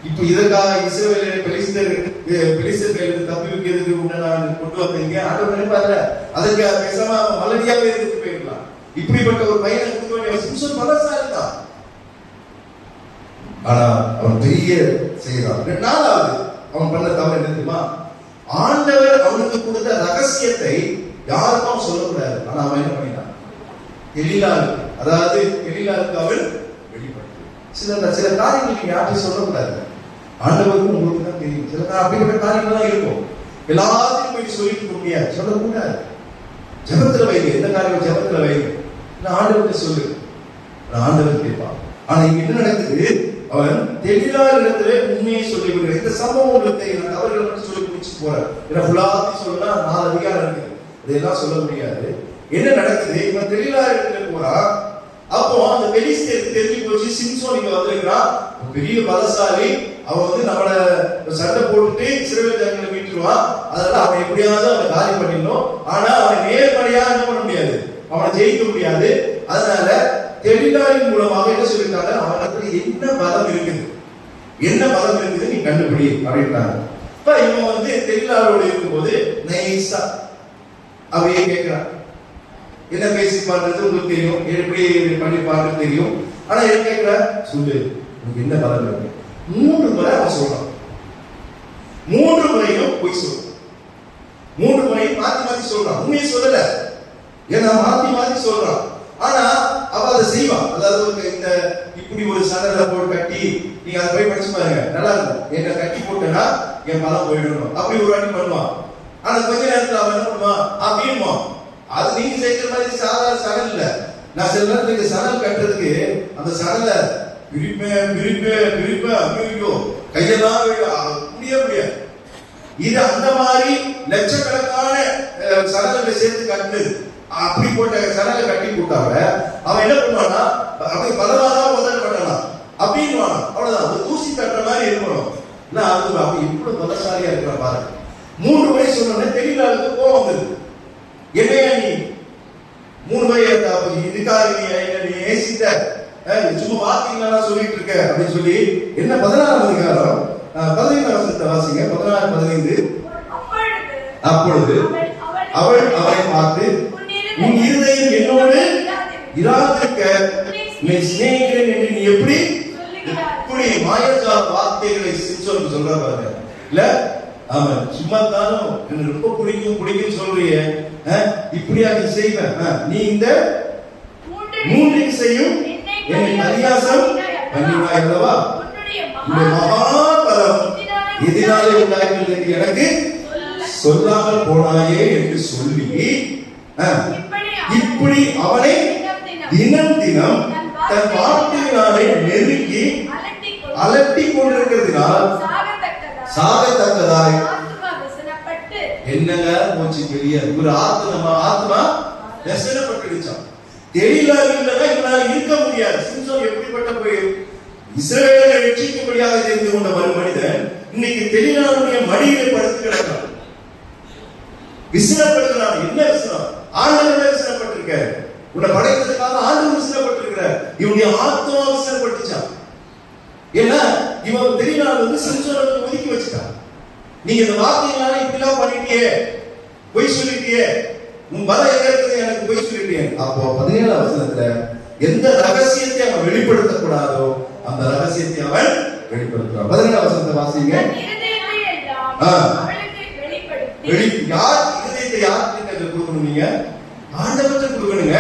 இப்ப இதற்காக இஸ்ரவேல் பெலிஸ்தர் தப்பி வைக்கிறதுக்கு நான் கொண்டு வந்தீங்க. ஆண்டவர் நினைப்பாரு அதற்கு பேசாம மலடியாவே இருந்து போயிடலாம். இப்படிப்பட்ட ஒரு பையனை கொடுக்க வேண்டிய சிம்சன் பலசாலி தான். ஆனா அவன் பெரிய செய்யறான். 4வது அவன் பண்ண தவறு என்ன தெரியுமா? ஆண்டவர் அவனுக்கு கொடுத்த ரகசியத்தை யாருக்கும் சொல்லக்கூடாது. ஆனா அவன் என்ன பண்ணினான்? எலிலாவுக்கு, அதாவது எலிலாவுக்கு அவன் வெளிப்படுத்த சில காரியங்களுக்கு யார்ட்டையும் சொல்லக்கூடாது. ஆண்டவருக்கும் உங்களுக்கு தான் தெரியும். சில அப்படிப்பட்ட காரியங்கள்லாம் இருக்கும். எல்லாத்தையும் போய் சொல்லிட்டு முடியாது, சொல்லக்கூடாது. ஜபத்துல வைங்க, எந்த காரியம் ஜபத்துல வைங்க. நான் ஆண்டவர்கிட்ட சொல்லு, நான் ஆண்டவர் கேட்பான். ஆனா இங்க என்ன நடக்குது? அவன் தெளிவான இடத்துல உண்மையை சொல்லி விடுகிறான். இந்த சம்பவம் உங்களுக்கு தெரியும். அவர்கள் மட்டும் சொல்லி முடிச்சு போறார். ஏன்னா ஃபுல்லாத்தி சொல்லா 4 அதிகாரம் இருக்குது, இதெல்லாம் சொல்ல முடியாது. என்ன நடக்குது? இவன் தெளிவான இடத்துல போறான். அப்போ அந்த பெலிஸ்தருக்கு தெரிஞ்சு போச்சு, சிம்சோன் இங்க வந்திருக்கிறான், பெரிய பலசாலி. அவன் நம்மள சண்டை போட்டுட்டு இஸ்ரவேல் ஜனங்களை மீட்டுருவான். அதனால அவன் எப்படியாவது அவனை காலி பண்ணிடணும். ஆனா அவனை நேர்மறையா என்ன பண்ண முடியாது, அவனை ஜெயிக்க முடியாது. அதனால தெளிவாயின் மூலமாக என்ன சொல்லிட்டாங்க? அவனுக்கு என்ன பலம் இருக்குது, என்ன பலம் இருக்குது நீ கண்டுபிடி அப்படின்ட்டாங்க. இப்ப இவன் தெளிவாளோடு இருக்கும்போது நைஸா அவையே கேட்கிறான். என்ன பேசி பார்க்கறது உங்களுக்கு தெரியும், எப்படி பண்ணி பார்க்க தெரியும். ஆனா என்ன கேட்கிற? சொல்லு, உனக்கு என்ன பலம் இருக்கு? 3 முறை அவன் சொல்றான். 3 முறையும் போய் சொல்றான். 3 முறையும் மாத்தி மாத்தி சொல்றான். உண்மையை சொல்லல, ஏன்னா மாத்தி மாத்தி சொல்றான். ஆனா அவ அதை செய்வான். அதாவது இந்த இப்படி ஒரு சடலை போட்டு கட்டி, நீங்க அதை போய் படிச்சு பாருங்க, நல்லா இருக்கும். என்ன கட்டி போட்டேன்னா என் பலம் போயிடணும், அப்படி ஒரு வாட்டி பண்ணுவான். ஆனா கொஞ்ச நேரத்துல அவன் என்ன பண்ணுவான்? அப்படின்மா அது நீங்க செய்யற மாதிரி சாதாரண சடல் இல்ல. நான் சில நேரத்துக்கு சடல் கட்டுறதுக்கு அந்த சடலை விரிப்ப ஐயோ கையெல்லாம் முடியாது. இது அந்த மாதிரி லட்சக்கணக்கான சடலை சேர்த்து கட்டுது. அப்படி போட்ட சடலை கட்டி போட்டாங்க. அவன் என்ன பண்ணுவானா? அப்படி பலவாதான் முதல் பண்ணலாம் அப்படின்னு அவ்வளவுதான். ஒரு தூசி தட்டுற மாதிரி இருக்கணும். நான் அது அப்படி இவ்வளவு பலசாலியா இருக்கிற பாருங்க. 3 முறை சொன்ன தெளிவாளுக்கு கோபம் வந்தது. என்னையா நீ 3 முறை இதுக்காக நீ ஏசிட்ட, சும்மா வார்த்தைங்களா சொல்லிட்டு இருக்க அப்படின்னு சொல்லி என்ன 16ஆம் அதிகாரம் 15ஆம் வசனத்தை வாசிங்க. 16-15. அப்பொழுது அவள் அவரை பார்த்து, உன் இருதயம் என்னோடு இராதிருக்க நீ சிநேகிக்கிறேன் என்று நீ எப்படி இப்படி மாயஜால வார்த்தைகளை சிம்சோனுக்கு சொல்ற பாருங்க. இல்ல அவன் சும்மா தானும் எனக்கு ரொம்ப பிடிக்கும் சொல்றிய, இப்படியா நீ செய்வ? நீ இந்த 3 செய்யும் என்னை பரியாசம் பண்ணினாய் அல்லவா? இந்த மகாபலம் இதனாலே உண்டாகிறது என்று எனக்கு சொல்லாமல் போனாயே என்று சொல்லி இப்படி அவனை தினம் தினம் தன் வார்த்தையினாலே நெருங்கி அலட்டி கொண்டிருக்கிறதுனால் சாகத்தக்கதாய் என்னங்க போச்சு பெரிய ஒரு ஆத்மா ரசனப்பட்டுடுச்சான். தெளிவாக இவனால இருக்க முடியாது. சிம்சோன் எப்படிப்பட்ட இஸ்ரவேலை ரட்சிக்கும்படியாக தெரிந்து கொண்ட ஒரு மனிதன் இன்னைக்கு தெளிவானுடைய மடியிலே படுத்து கிடக்கிறான், விசனப்படுகிறான். என்ன விசனம்? ஆண்டவரே விசனப்பட்டிருக்காரு. உன்னை படைத்ததுக்காக ஆண்டவர் விசனப்பட்டிருக்கிறார். இவனுடைய ஆத்மா விசனப்பட்டுச்சான். ஏன்னா இவன் தெளிவான சிம்சோனை ஒதுக்கி வச்சுட்டான். நீங்க இந்த வார்த்தையினால இப்படிலாம் பண்ணிட்டியே, பொய் சொல்லிட்டியே, உன் பலம் எங்க இருக்குது, எனக்கு பொய் சொல்லிட்டியே. அப்போ 17ஆம் வசனத்துல எந்த ரகசியத்தை அவன் வெளிப்படுத்த கூடாதோ அந்த ரகசியத்தை அவன் வெளிப்படுத்துறான். 17ஆம் வசனத்தை வாசிங்க. யார் இருதயத்தை யார்கிட்ட கொடுக்கணும்? நீங்க ஆண்டவருக்கு கொடுக்கணுங்க.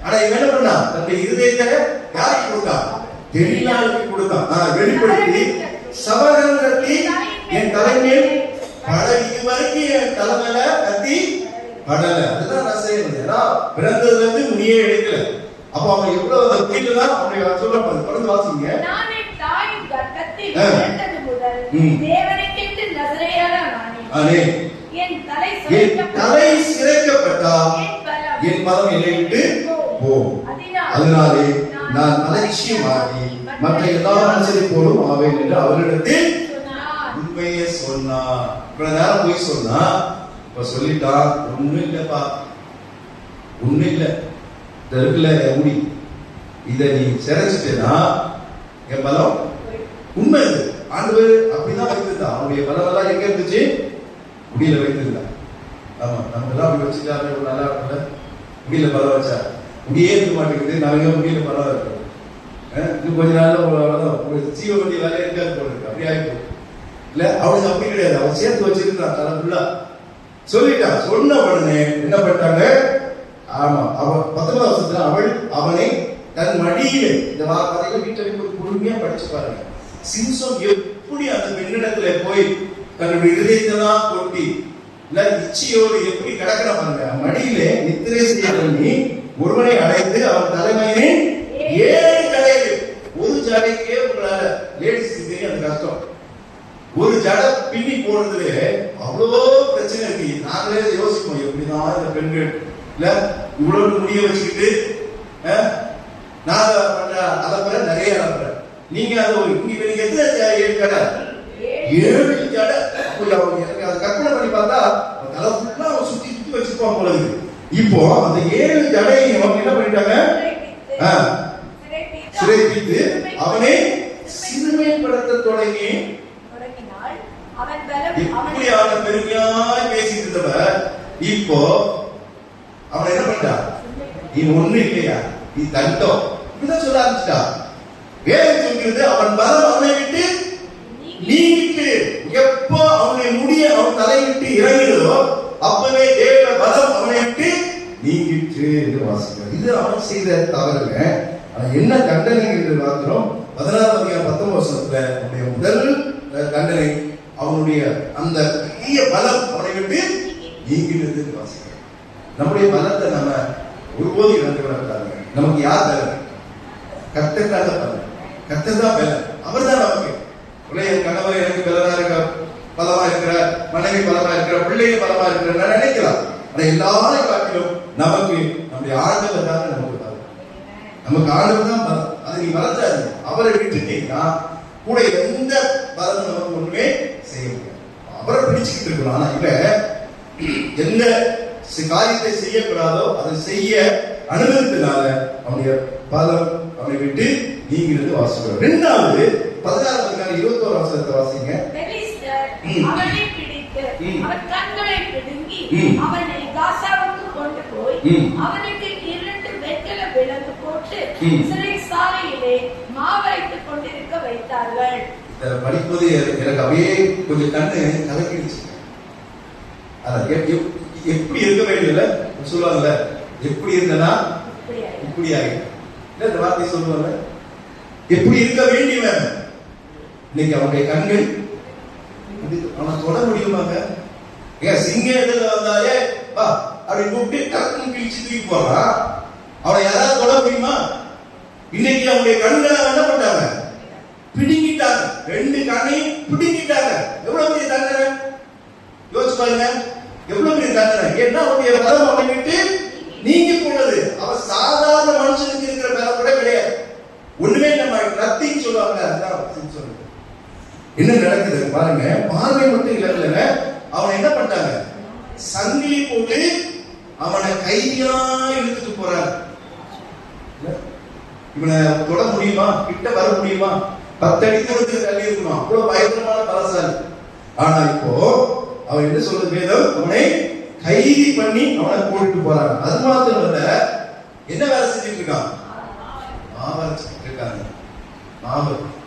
ஆனா இவன் என்ன பண்ணா? தன்னுடைய இருதயத்தை யாருக்கு கொடுத்தான்? தெளிவாளுக்கு கொடுத்தான். வெளிப்படுத்தி சபகம் கட்டி என் தலைமையில் பட, இதுவரைக்கும் என் தலைமையில கத்தி படல. அதுதான் நான் செய்யறது. ஏன்னா பிறந்ததுல இருந்து முடியே எடுக்கல. அப்ப அவன் எவ்வளவு வீட்டுதான் அவனுடைய சொல்ல தொடர்ந்து வாசிங்க. என் தலை சிரைக்கப்பட்டா என் பலம் என்னை விட்டு போகும். அதனாலே நான் அலட்சியமாகி மற்ற எல்லா மனுஷரை போலும் ஆவேன் என்று அவரிடத்தில் உண்மையை சொன்னார். இவ்வளவு நேரம் போய் சொன்னா இப்ப சொல்லிட்டான், ஒண்ணும் இல்லப்பா, ஒண்ணும் இல்ல, இருக்குல்ல முடி, இதை நீ சிறைச்சிட்டேன்னா என் பலம் உண்மை. இது ஆண்டவர் அப்படிதான் வைத்திருந்தா. அவனுடைய பலம் எல்லாம் எங்க இருந்துச்சு? முடியல வைத்திருந்தா. ஆமா, நம்ம எல்லாம் அப்படி வச்சுட்டாரு, ஒரு நல்லா இருக்குல்ல, முடியல பலம் வச்சா முடியே இருக்க மாட்டேங்குது. நாங்க முடியல பலம் இருக்கோம். இன்னும் கொஞ்ச நாள்ல ஜீவ வண்டி வேலையா இருக்காது போல இருக்கு. அப்படி ஆயிப்போம் இல்ல. அவனுக்கு அப்படி கிடையாது. அவன் சேர்த்து வச்சிருக்கான் தலை ஃபுல்லா. சொல்லிட்டான். சொன்ன உடனே என்ன பண்ணிட்டாங்க? ஆமா, அவன் 19 வருஷத்துல அவள் அவனை தன் மடியிலே, இந்த கதையில வீட்டில் ஒரு பொறுமையா படிச்சு பாருங்க. சிம்சோன் எப்படி அந்த பெண்ணிடத்துல போய் தன்னுடைய இதயத்தெல்லாம் கொட்டி இல்ல இச்சையோடு எப்படி கிடக்கிற பாருங்க. மடியிலே நித்திரை செய்ய பண்ணி ஒருவனை அடைத்து அவன் தலைமையிலே 7 ஜடைகள். ஒரு ஜடைக்கே உங்களால லேடிஸ் தெரியும் அந்த கஷ்டம். ஒரு ஜடை பின்னி போடுறதுல அவ்வளோ பிரச்சனை இருக்கு. நாங்களே யோசிப்போம், எப்படிதான் இந்த பெண்கள் இல்ல இவ்வளவு முடிய வச்சுக்கிட்டு நான் பண்ற அதை போல நிறைய அனுப்புறேன். நீங்க அதை நீங்க எத்தனை 7 ஜடை 7 ஜடை எனக்கு அதை கற்பனை பண்ணி பார்த்தா தலை ஃபுல்லா அவன் சுத்தி சுத்தி வச்சிருப்பான் போல இருக்கு. இப்போ அந்த 7 ஜடையை அவங்க என்ன பண்ணிட்டாங்க? சிறைப்பித்து அவனை சிறுமைப்படுத்த தொடங்கி இப்படியான பெருமையாய் பேசிட்டு இருந்தவர் இப்போ அவன் என்ன பண்ணிட்டா? நீ ஒண்ணு இல்லையா, நீ தண்டம், இப்படிதான் சொல்ல ஆரம்பிச்சிட்டா. வேலை சொல்கிறது அவன் பலம் அவனை விட்டு நீங்கிட்டு. எப்போ அவனை முடிய அவன் தலை விட்டு இறங்கினதோ அப்பவே தேவ பலம் அவனை விட்டு நீங்கிட்டு என்று வாசிக்கிறார். இது அவன் செய்த தவறுங்க. என்ன தண்டனை என்று பார்க்கிறோம். 16 அதிகாரம் 19 வருஷத்துல அவனுடைய முதல் தண்டனை அவனுடைய அந்த பெரிய பலம் அவனை விட்டு நீங்கினது என்று வாசிக்கிறார். நம்முடைய பலத்தை நம்ம ஒருபோது இழந்து விடக்கூடாது. நமக்கு யார் பலம்? கர்த்தருக்காக பலம். கர்த்தர் தான் பலம். அவர் தான் நமக்கு. என் கணவர் எனக்கு பலமா இருக்க, பலமா இருக்கிற மனைவி பலமா இருக்கிற, பிள்ளைகள் பலமா இருக்கிற நினைக்கலாம். ஆனா எல்லாரையும் காட்டிலும் நமக்கு நம்முடைய ஆண்டவர் தான் நமக்கு பலம். நமக்கு ஆண்டவர் தான் பலம். அதை நீ வளர்த்தாது. அவரை விட்டுட்டீங்கன்னா கூட எந்த பலமும் நமக்கு ஒண்ணுமே செய்ய முடியாது. அவரை பிடிச்சுக்கிட்டு இருக்கலாம். ஆனா இவ எந்த காரியத்தை செய்யக்கூடாதோ அதை செய்ய அனுமதித்தனால அவனுடைய பலம் அவனை விட்டு நீங்கிறது வாசிக்கிறோம். 2வது 16 அதிகாரம் 21 வசனத்தை வாசிங்க. அவனை பிடித்து அவன் கண்களை பிடுங்கி அவனை காசாவுக்கு கொண்டு போய் அவனுக்கு 2 வெண்கல விலங்கு போட்டு சிறைச்சாலையிலே மாவரைத்துக் கொண்டிருக்க வைத்தார்கள். படிப்பது எனக்கு அப்படியே கொஞ்சம் கண்ணு கலக்கிடுச்சு. எப்படி இருக்க வேண்டியல சொல்லுவாங்கல்ல, எப்படி இருந்தனா இப்படி ஆகிடும். இந்த வார்த்தை சொல்லுவாங்க, எப்படி இருக்க வேண்டியவன் இன்னைக்கு அவனுடைய கண்கள் அவனை தொட முடியுமாங்க? ஏன் சிங்க இடத்துல வந்தாலே வா அப்படி கூப்பிட்டு டக்குன்னு கிழிச்சு தூக்கி போறான். அவனை யாராவது தொட முடியுமா? இன்னைக்கு அவனுடைய கண்களை என்ன பண்ணாங்க? பிடுங்கிட்டாங்க. 2 கண்ணையும் பிடுங்கிட்டாங்க. எவ்வளவு பெரிய தண்டனை யோசிச்சு பாருங்க. எவ்வளவு பெரிய தண்டனை. ஏன்னா அவனுடைய பலம் அவனை விட்டு நீங்கி போனது. அவன் சாதாரண மனுஷனுக்கு இருக்கிற பலம் கூட கிடையாது. ஒண்ணுமே நம்ம ரத்தின்னு சொல்லுவாங்க. என்ன நடக்குது பாருங்க. பார்வை மட்டும் இல்லைங்க, அவனை என்ன பண்ணிட்டாங்க? சங்கிலி போட்டு அவனை கைதியா இழுத்துட்டு போறாங்க. இவனை தொட முடியுமா? கிட்ட வர முடியுமா? 10 அடி தூரத்துக்கு தள்ளி இருக்கணும். அவ்வளவு பயங்கரமான பலசாலி. ஆனா இப்போ அவன் என்ன சொல்றது? வேதம் அவனை கைதி பண்ணி அவனை போட்டுட்டு போறாங்க. அது மாத்திரம் இல்ல, என்ன வேலை செஞ்சுட்டு இருக்கான்? மாவரைச்சிட்டு இருக்காங்க.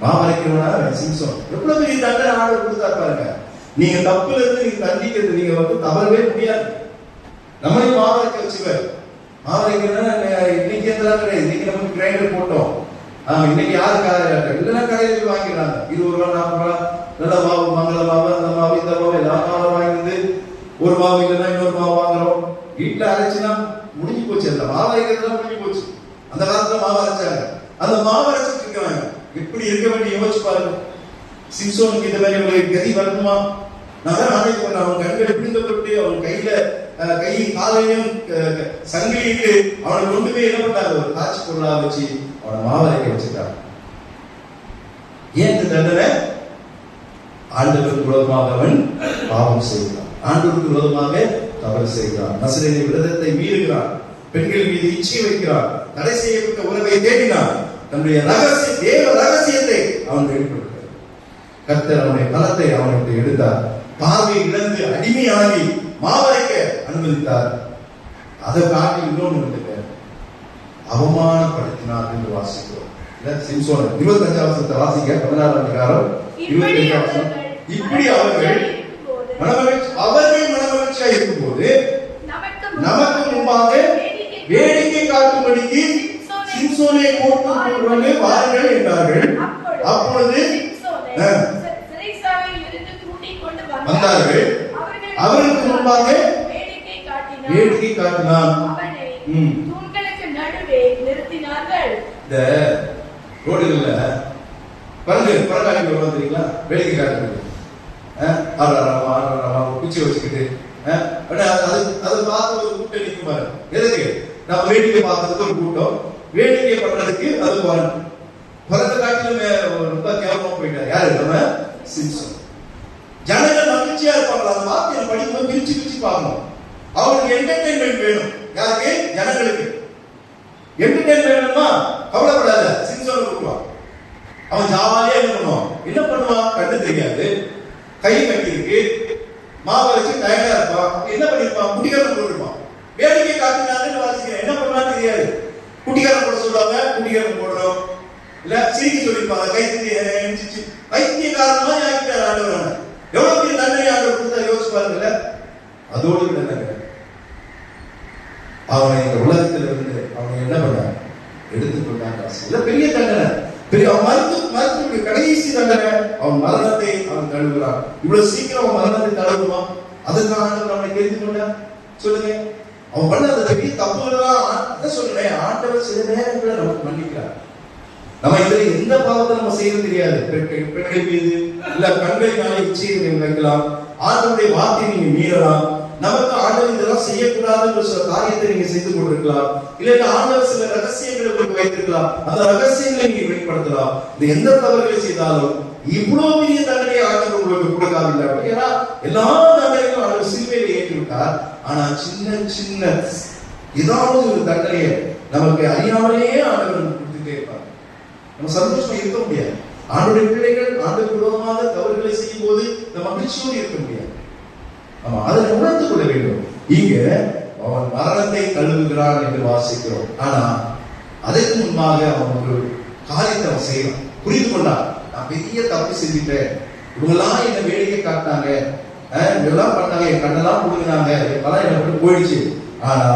மாவரைக்கிறவனா சிம்சோன். எவ்வளவு பெரிய தண்டனை ஆர்டர் கொடுத்தா பாருங்க. நீங்க தப்புல இருந்து நீங்க தண்டிக்கிறது நீங்க தவறவே முடியாது. நம்மளையும் மாவரைக்க வச்சுக்குவார். மாவரைக்கிறதுனா இன்னைக்கு எல்லாம் கிடையாது. இன்னைக்கு நமக்கு கிரைண்டர் போட்டோம். இன்னைக்கு யாரு காலையில் இல்லைன்னா கடையில் வாங்கிடுறாங்க. 20 ரூபா 40 ரூபா நல்ல மாவு, மங்கள மாவு, அந்த மாவு இந்த மாவு எல்லா மாவும் வாங்கிட்டு ஒரு மாவு இல்லைன்னா இன்னொரு மாவு வாங்குறோம். வீட்டுல அரைச்சுன்னா முடிஞ்சு போச்சு. அந்த மாவு அரைக்கிறதுலாம் முடிஞ்சு போச்சு. அந்த காலத்துல மாவு அரைச்சாங்க. அந்த மாவு அரைச்சிட்டு இருக்காங்க. எப்படி இருக்க வேண்டிய யோசிச்சு பாருங்க. சிம்சோனுக்கு இந்த மாதிரி ஒரு கதி வரணுமா? நான் தான் ஆணைக்கு பண்ண அவன் கண்களை பிடிந்தப்பட்டு அவன் கையில கையும் காலையும் சங்கிலிட்டு அவனை கொண்டு போய் என்ன பண்ணாங்க, ஒரு காட்சி பொருளா வச்சு அவனை மாவரைக்க வச்சுட்டாங்க. ஏன் இந்த தண்டனை? ஆண்டவருக்கு விரோதமாக அவன் பாவம் செய்கிறான், ஆண்டவருக்கு விரோதமாக தவறு செய்கிறான், நசரேய விரதத்தை மீறுகிறான், பெண்கள் மீது இச்சை வைக்கிறான், தடை செய்யப்பட்ட உறவை தேடினான், தன்னுடைய ரகசிய தேவ ரகசியத்தை அவன் வெளிப்படுத்தார். கர்த்தர் அவனுடைய பலத்தை அவனுக்கு எடுத்தார், பார்வை இழந்து அடிமையாகி மாவரைக்க அனுமதித்தார். அதை காட்டி இன்னொன்று வந்துட்டு அவமானப்படுத்தினார் என்று வாசிக்கிறோம். சிம்சோன் 25 வசனத்தை வாசிக்க, 16 அதிகாரம் 25 வசனம். இப்படி அவர்கள் மனமகிழ்ச்சியாக இருக்கும்போது நமக்கு முன்பாக வேடிக்கை காட்டும்படிக்கு சிம்சோனை போட்டு வாருங்கள் என்றார்கள். அப்பொழுது வந்தார்கள், அவருக்கு முன்பாக வேடிக்கை காட்டினான். இந்த ரோடுகள்ல பரகாட்டி வருவாங்க தெரியுங்களா, வேடிக்கை காட்டுறது, குச்சி வச்சுக்கிட்டு அதை பார்த்து ஒரு கூட்டம் நிற்குமாரு. எதுக்கு? நம்ம வேடிக்கை பார்க்கறதுக்கு ஒரு கூட்டம், வேடிக்கை பண்றதுக்கு அது பிறந்த காட்டிலும் ரொம்ப கேவலமா போயிட்டார். யாரு? நம்ம சிம்சோன். ஜனங்கள் மகிழ்ச்சியா இருப்பாங்க, அதை வார்த்தையை படிக்கும்போது பிரிச்சு பிரிச்சு பார்க்கணும். அவங்களுக்கு என்டர்டைன்மெண்ட் வேணும். யாருக்கு? ஜனங்களுக்கு என்டர்டைன்மெண்ட் வேணுமா? கவலைப்படாத, சிம்சோனை கூட்டுவான். அவன் ஜாலியா என்ன பண்ணுவான்? என்ன பண்ணுவான்? கண்டு தெரியாது, கை கட்டி இருக்கு, மாவை வச்சு டயர்டா இருப்பான். என்ன பண்ணிருப்பான்? குட்டிக்காரன் போட்டுருப்பான். வேடிக்கை காட்டினான்னு வாசிக்கிறேன், என்ன பண்ணான்னு தெரியாது. குட்டிக்காரன் போட சொல்லுவாங்க, குட்டிக்காரன் போடுறோம். இல்ல சிரிக்க சொல்லிருப்பாங்க, கை தட்டி வைத்தியக்காரன் மாதிரி ஆக்கிட்டார் ஆண்டவர். எவ்வளவு பெரிய தண்டனை ஆண்டவர் கொடுத்தா யோசிச்சு பாருங்கல்ல. அதோடு விடல, அவனை இந்த உலகத்தில் இருந்து அவனை என்ன பண்ணாங்க? எடுத்துக்கொண்டாங்க. இல்ல பெரிய தண்டனை, பெரிய மருத்துவ கடைசி தண்டனை. அவன் மரணத்தை அவன் தழுவுகிறான். இவ்வளவு சீக்கிரம் அவன் மரணத்தை தழுவுமா? அதுக்காக ஆண்டவர் அவனை தெரிந்து கொண்டார். சொல்லுங்க, அவன் பண்ண அந்த பெரிய தப்புகளெல்லாம் சொல்றேன், ஆண்டவர் சில நேரங்களை நமக்கு மன்னிக்கிறார். நம்ம இதுல எந்த பாவத்தை நம்ம செய்யறது தெரியாது. பெண்கள் மீது இல்ல கண்களினால இச்சையை வைக்கலாம், ஆண்டவருடைய வார்த்தையை நீங்க மீறலாம். நமக்கு ஆண்டவர் இதெல்லாம் செய்யக்கூடாதுன்ற சில காரியத்தை நீங்க செய்து கொண்டிருக்கலாம். இல்ல ஆண்டவர் சில ரகசியங்களை உங்களுக்கு வைத்திருக்கலாம், அந்த ரகசியங்களை நீங்க வெளிப்படுத்தலாம். இந்த எந்த தவறுகளை செய்தாலும் இவ்வளவு பெரிய தண்டனை ஆண்டவர் உங்களுக்கு கொடுக்காதில்லை. ஏன்னா எல்லா தண்டனையும் ஆண்டவர் சிலுவையில ஏற்றிவிட்டார். ஆனா சின்ன சின்ன ஏதாவது ஒரு தண்டனையை நமக்கு அறியாமலேயே ஆண்டவர் கொடுத்துட்டே இருப்பார். நம்ம சந்தோஷமா இருக்க முடியாது. ஆண்டவருடைய பிள்ளைகள் ஆண்டவருக்கு விரோதமாக தவறுகளை செய்யும் போது நம்ம மகிழ்ச்சியோடு இருக்க முடியாது. ஆமா, அதை உணர்ந்து கொள்ள வேண்டும். இங்க அவன் மரணத்தை தழுவுகிறான் என்று வாசிக்கிறோம். ஆனா அதற்கு முன்பாக அவன் ஒரு காரியத்தை அவன் செய்யறான். புரிந்து கொண்டான், நான் பெரிய தப்பு செஞ்சுட்டேன், இவங்கெல்லாம் என்ன வேடிக்கை காட்டினாங்க, இதெல்லாம் பண்ணாங்க, என் கண்ணெல்லாம் கொடுக்குறாங்க, பல எனக்கு போயிடுச்சு. ஆனா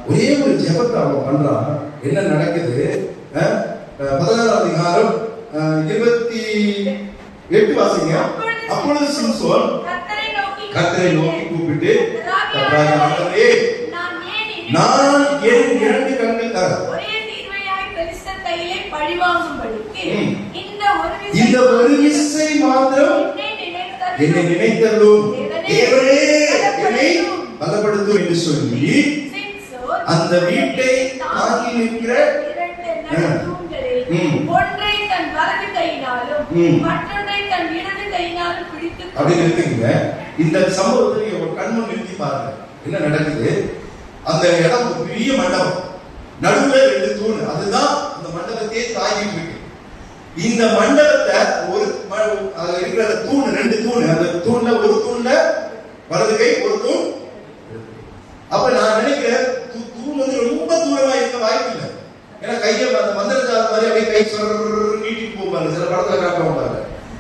ஒரே ஒரு ஜெபத்தை அவன் பண்றான். என்ன நடக்குது? 16 அதிகாரம் 28 வாசிங்க. அப்பொழுது சிம்சோன் கர்த்தரை நோக்கி கூப்பிட்டு, ஆண்டவரே, நான் என் 2 கண்கள் தர இந்த ஒரு விசை மாத்திரம் என்னை நினைத்தருளும், தேவனே என்னை பலப்படுத்தும் என்று சொல்லி அந்த வீட்டை தாங்கி நிற்கிற ஒன்றை தன் வலது கையினாலும் மற்றொன்றை தன் இடது கையினாலும் பிடித்து அப்படி நிறுத்துங்க. இந்த சம்பவத்தை ஒரு கண்முன் நிறுத்தி பாருங்க, என்ன நடக்குது? அந்த இடம் ஒரு பெரிய மண்டபம், நடுவுல 2 தூண், அதுதான் அந்த மண்டபத்தையே தாங்கிட்டு இருக்கு. இந்த மண்டபத்தை ஒரு இருக்கிற தூண், 2 தூண், அந்த தூண்ல ஒரு தூண்ல வலது கை, ஒரு தூண். அப்ப நான் நினைக்கிறேன் தூண் வந்து ரொம்ப தூரமா இருக்க வாய்ப்பு இல்லை. ஏன்னா கையை அந்த மந்திரஜால மாதிரி அப்படியே கை நீட்டிட்டு போவாங்க, சில படத்துல காட்டுவாங்க,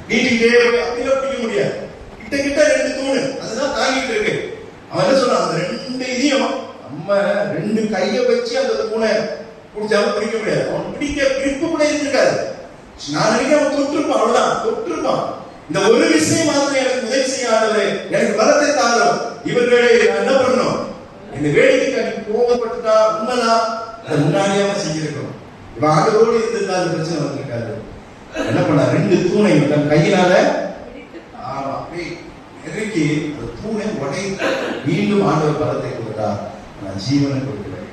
நீட்டிக்கிட்டே அப்படியே பிடிக்க முடியாது. கிட்ட கிட்ட 2 தூணு அதுதான் தாங்கிட்டு இருக்கு. அவன் என்ன சொல்றான்? அந்த 2 இதையும் நம்ம 2 கையை வச்சு அந்த தூணை பிடிச்சாலும் பிடிக்க முடியாது. அவன் பிடிப்பு கூட இருந்திருக்காது. நான் நினைக்கிறேன் அவன் தொட்டிருப்பான், அவ்வளவுதான் தொட்டிருப்பான். இந்த ஒரு விஷயம் மாத்திரம் எனக்கு உதவி செய்ய ஆண்டவரே, எனக்கு பலத்தை தாரும். இவர்களே என்ன பண்ணணும்? இந்த வேடிக்கை கோபப்பட்டுட்டா உண்மைதான், அதை முன்னாடியே செஞ்சிருக்கணும். இவன் ஆண்டவரோடு இருந்திருந்தா அந்த பிரச்சனை வந்திருக்காது. என்ன பண்ண? 2 தூணை தன் கையினால நெருக்கி அந்த தூணை உடை மீண்டும் ஆண்டவர் பலத்தை கொடுத்தார். கொடுத்தார், நான் ஜீவனை கொடுக்கிறேன்.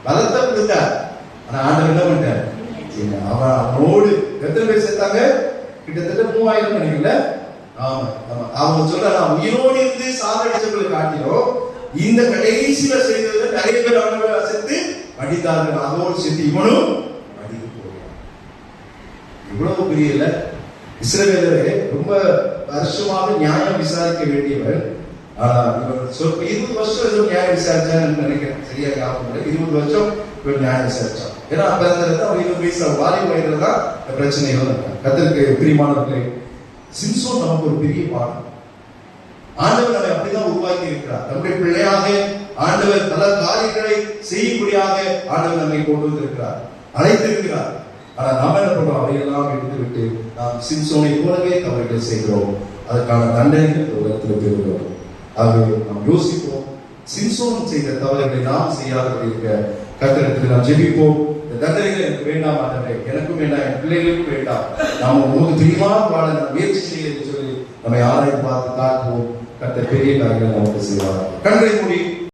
பலத்தை கொடுத்தார், ஆனா ஆண்டவர் என்ன பண்ணிட்டார்? அவன் அவனோடு எத்தனை பேர் சேர்த்தாங்க? கிட்டத்தட்ட 3000 நினைக்கல. ஆமா ஆமா, அவங்க சொல்ற உயிரோடு இருந்து சாதனைச்சவர்களை காட்டிலும் இந்த கடைசியில செய்தது நிறைய பேர் அவனோட சேர்த்து அடித்தார்கள். அதோடு சேர்த்து இவனும் அடித்து போகிறான். இவ்வளவு பெரிய இல்ல. இஸ்ரவேலரே ரொம்ப வருஷமாக நியாயம் விசாரிக்க வேண்டியவர். ஆனா இவர் சொல் 20 வருஷம் நியாயம் விசாரிச்சான்னு நினைக்கிறேன், சரியா ஞாபகம் இல்லை. 20 வருஷம் இவர் நியாயம் விசாரிச்சான். ஏன்னா அப்ப அந்த 20 வயசு வாலிப வயதுல தான் பிரச்சனைகள் இருக்காங்க. கர்த்தருக்கு பிரியமானவர்களே, சிம்சோன் நமக்கு ஒரு பெரிய பாடம். ஆண்டவர் நம்மை அப்படிதான் உருவாக்கி இருக்கிறார். நம்முடைய பிள்ளையாக ஆண்டவர் பல காரியங்களை செய்யும்படியாக ஆண்டவர் நம்மை கொண்டு வந்திருக்கிறார், அழைத்திருக்கிறார். ஆனா நாம என்ன பண்றோம்? அவையெல்லாம் விட்டு நாம் சிம்சோனை போலவே தவறுகளை செய்கிறோம். அதற்கான தண்டனைகள் உலகத்தில் பெறுகிறோம். ஆகவே நாம் யோசிப்போம், சிம்சோன் செய்த தவறுகளை நாம் செய்யாதபடி இருக்க கர்த்தரிடத்தில் நாம் ஜெபிப்போம். இந்த தண்டனைகள் எனக்கு வேண்டாம் ஆண்டவரே, எனக்கும் வேண்டாம், என் பிள்ளைகளுக்கும் வேண்டாம். நாம் உங்களுக்கு பிரியமான வாழ முயற்சி செய்ய சொல்லி நம்மை ஆராய்ந்து பார்த்து தாக்குவோம். கர்த்தர் பெரிய காரியங்களை நமக்கு செய்வார். கண்களை மூடி